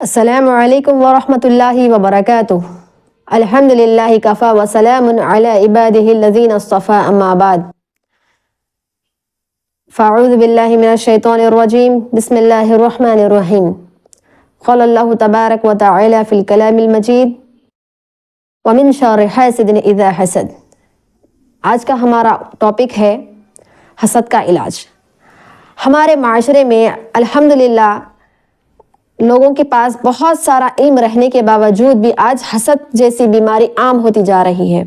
السلام علیکم ورحمۃ اللہ وبرکاتہ۔ الحمد للہ کفا وسلام علی عبادہ الذین اصطفیٰ اما بعد۔ فاعوذ باللہ من الشیطان الرجیم بسم اللہ الرحمن الرحیم۔ قال اللہ تبارک و تعالی فی الکلام المجید ومن شر حاسد اذا حسد۔ آج کا ہمارا ٹاپک ہے حسد کا علاج۔ ہمارے معاشرے میں الحمدللہ لوگوں کے پاس بہت سارا علم رہنے کے باوجود بھی آج حسد جیسی بیماری عام ہوتی جا رہی ہے۔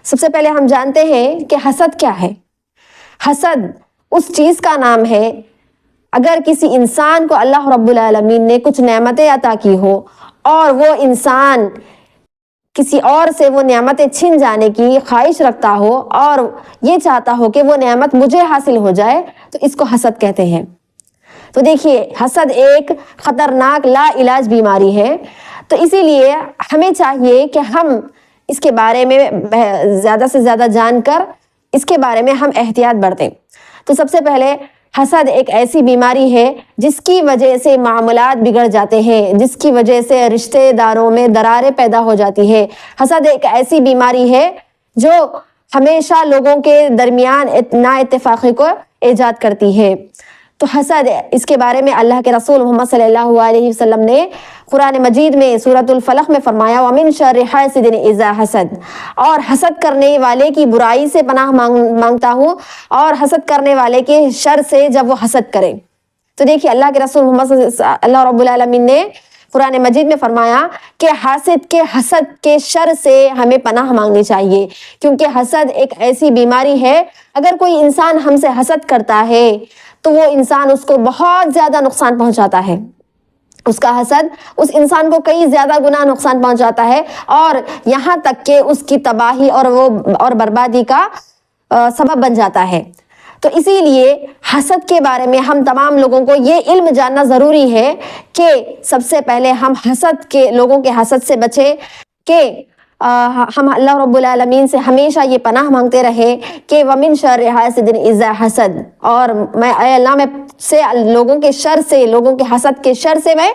سب سے پہلے ہم جانتے ہیں کہ حسد کیا ہے۔ حسد اس چیز کا نام ہے اگر کسی انسان کو اللہ رب العالمین نے کچھ نعمتیں عطا کی ہو اور وہ انسان کسی اور سے وہ نعمتیں چھن جانے کی خواہش رکھتا ہو اور یہ چاہتا ہو کہ وہ نعمت مجھے حاصل ہو جائے، تو اس کو حسد کہتے ہیں۔ تو دیکھیے، حسد ایک خطرناک لا علاج بیماری ہے، تو اسی لیے ہمیں چاہیے کہ ہم اس کے بارے میں زیادہ سے زیادہ جان کر اس کے بارے میں ہم احتیاط برتیں۔ تو سب سے پہلے حسد ایک ایسی بیماری ہے جس کی وجہ سے معاملات بگڑ جاتے ہیں، جس کی وجہ سے رشتہ داروں میں دراریں پیدا ہو جاتی ہے۔ حسد ایک ایسی بیماری ہے جو ہمیشہ لوگوں کے درمیان نا اتفاقی کو ایجاد کرتی ہے۔ تو حسد، اس کے بارے میں اللہ کے رسول محمد صلی اللہ علیہ وسلم نے قرآن مجید میں سورۃ الفلق میں فرمایا وَمِن شَرِّ حَاسِدٍ إِذَا حَسَدَ، اور حسد کرنے والے کی برائی سے پناہ مانگتا ہوں اور حسد کرنے والے کے شر سے جب وہ حسد کرے۔ تو دیکھیے، اللہ کے رسول محمد اللہ رب العالمین نے قرآن مجید میں فرمایا کہ حسد کے شر سے ہمیں پناہ مانگنی چاہیے، کیونکہ حسد ایک ایسی بیماری ہے، اگر کوئی انسان ہم سے حسد کرتا ہے تو وہ انسان اس کو بہت زیادہ نقصان پہنچاتا ہے۔ اس کا حسد اس انسان کو کئی زیادہ گنا نقصان پہنچاتا ہے، اور یہاں تک کہ اس کی تباہی اور بربادی کا سبب بن جاتا ہے۔ تو اسی لیے حسد کے بارے میں ہم تمام لوگوں کو یہ علم جاننا ضروری ہے کہ سب سے پہلے ہم لوگوں کے حسد سے بچیں، کہ ہم اللہ رب العالمین سے ہمیشہ یہ پناہ مانگتے رہے کہ وَمِن شَرِّ حَاسِدٍ إِذَا حَسَدَ، اور اے اللہ میں سے لوگوں کے شر سے، لوگوں کے حسد کے شر سے میں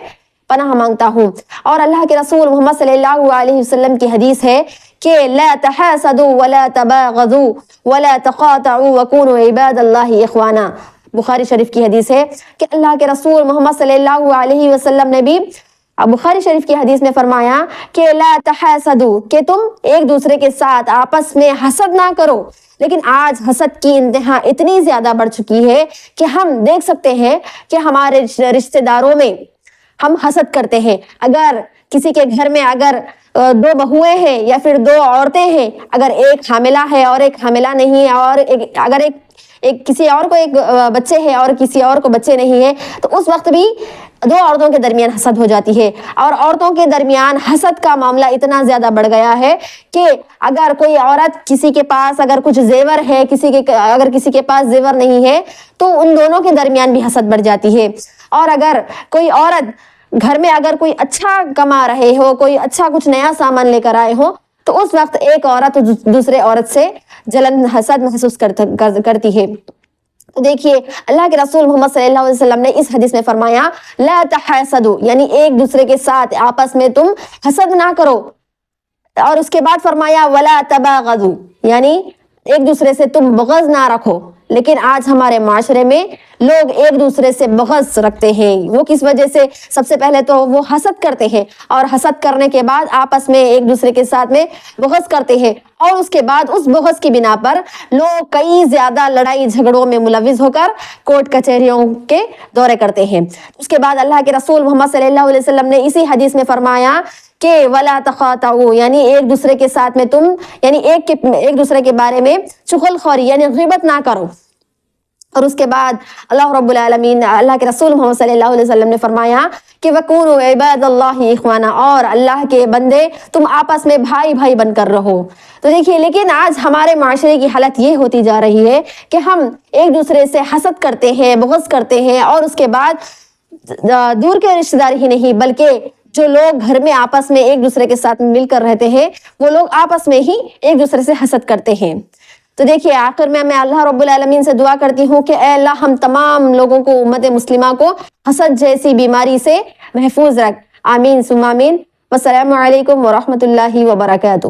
پناہ مانگتا ہوں۔ اور اللہ کے رسول محمد صلی اللہ علیہ وسلم کی حدیث ہے کہ لا تحاسدوا ولا تباغضوا ولا تقاطعوا وكونوا عباد اللہ اخوانا۔ بخاری شریف کی حدیث ہے کہ اللہ کے رسول محمد صلی اللہ علیہ وسلم نے بھی بخاری شریف کی حدیث میں فرمایا کہ لا تحاسدوا، کہ تم ایک دوسرے کے ساتھ آپس میں حسد نہ کرو۔ لیکن آج حسد کی انتہا اتنی زیادہ بڑھ چکی ہے کہ ہم دیکھ سکتے ہیں کہ ہمارے رشتہ داروں میں ہم حسد کرتے ہیں۔ اگر کسی کے گھر میں اگر دو بہویں ہیں یا پھر دو عورتیں ہیں، اگر ایک حاملہ ہے اور ایک حاملہ نہیں ہے، اور اگر ایک کسی اور کو ایک بچے ہیں اور کسی اور کو بچے نہیں ہیں، تو اس وقت بھی دو عورتوں کے درمیان حسد ہو جاتی ہے۔ اور عورتوں کے درمیان حسد کا معاملہ اتنا زیادہ بڑھ گیا ہے کہ اگر کوئی عورت کسی کے پاس اگر کچھ زیور ہے، اگر کسی کے پاس زیور نہیں ہے، تو ان دونوں کے درمیان بھی حسد بڑھ جاتی ہے۔ اور اگر کوئی عورت گھر میں اگر کوئی اچھا کما رہے ہو، کوئی اچھا کچھ نیا سامان لے کر آئے ہو، تو اس وقت ایک عورت دوسرے عورت سے جلن حسد محسوس کرتی ہے۔ دیکھیے، اللہ کے رسول محمد صلی اللہ علیہ وسلم نے اس حدیث میں فرمایا لا تحاسدوا، یعنی ایک دوسرے کے ساتھ آپس میں تم حسد نہ کرو۔ اور اس کے بعد فرمایا ولا تباغضوا، یعنی ایک دوسرے سے تم بغض نہ رکھو۔ لیکن آج ہمارے معاشرے میں لوگ ایک دوسرے سے بغض رکھتے ہیں۔ وہ کس وجہ سے؟ سب سے پہلے تو وہ حسد کرتے ہیں، اور حسد کرنے کے بعد آپس میں ایک دوسرے کے ساتھ میں بغض کرتے ہیں، اور اس کے بعد اس بغض کی بنا پر لوگ کئی زیادہ لڑائی جھگڑوں میں ملوث ہو کر کورٹ کچہریوں کے دورے کرتے ہیں۔ اس کے بعد اللہ کے رسول محمد صلی اللہ علیہ وسلم نے اسی حدیث میں فرمایا کہ ولا تقاطعوا، یعنی ایک دوسرے کے ساتھ میں تم یعنی ایک دوسرے کے بارے میں چغل خوری یعنی غیبت نہ کرو۔ اور اس کے بعد اللہ رب العالمین، اللہ کے رسول محمد صلی اللہ علیہ وسلم نے فرمایا کہ وَكُونُوا عِبَادَ اللَّهِ إِخْوَانًا، اور اللہ کے بندے تم آپس میں بھائی بھائی بن کر رہو۔ تو دیکھیے، لیکن آج ہمارے معاشرے کی حالت یہ ہوتی جا رہی ہے کہ ہم ایک دوسرے سے حسد کرتے ہیں، بغض کرتے ہیں، اور اس کے بعد دور کے رشتہ دار ہی نہیں بلکہ جو لوگ گھر میں آپس میں ایک دوسرے کے ساتھ مل کر رہتے ہیں، وہ لوگ آپس میں ہی ایک دوسرے سے حسد کرتے ہیں۔ تو دیکھیے، آخر میں اللہ رب العالمین سے دعا کرتی ہوں کہ اے اللہ، ہم تمام لوگوں کو، امت مسلمہ کو حسد جیسی بیماری سے محفوظ رکھ، آمین ثم آمین۔ والسلام علیکم ورحمۃ اللہ وبرکاتہ۔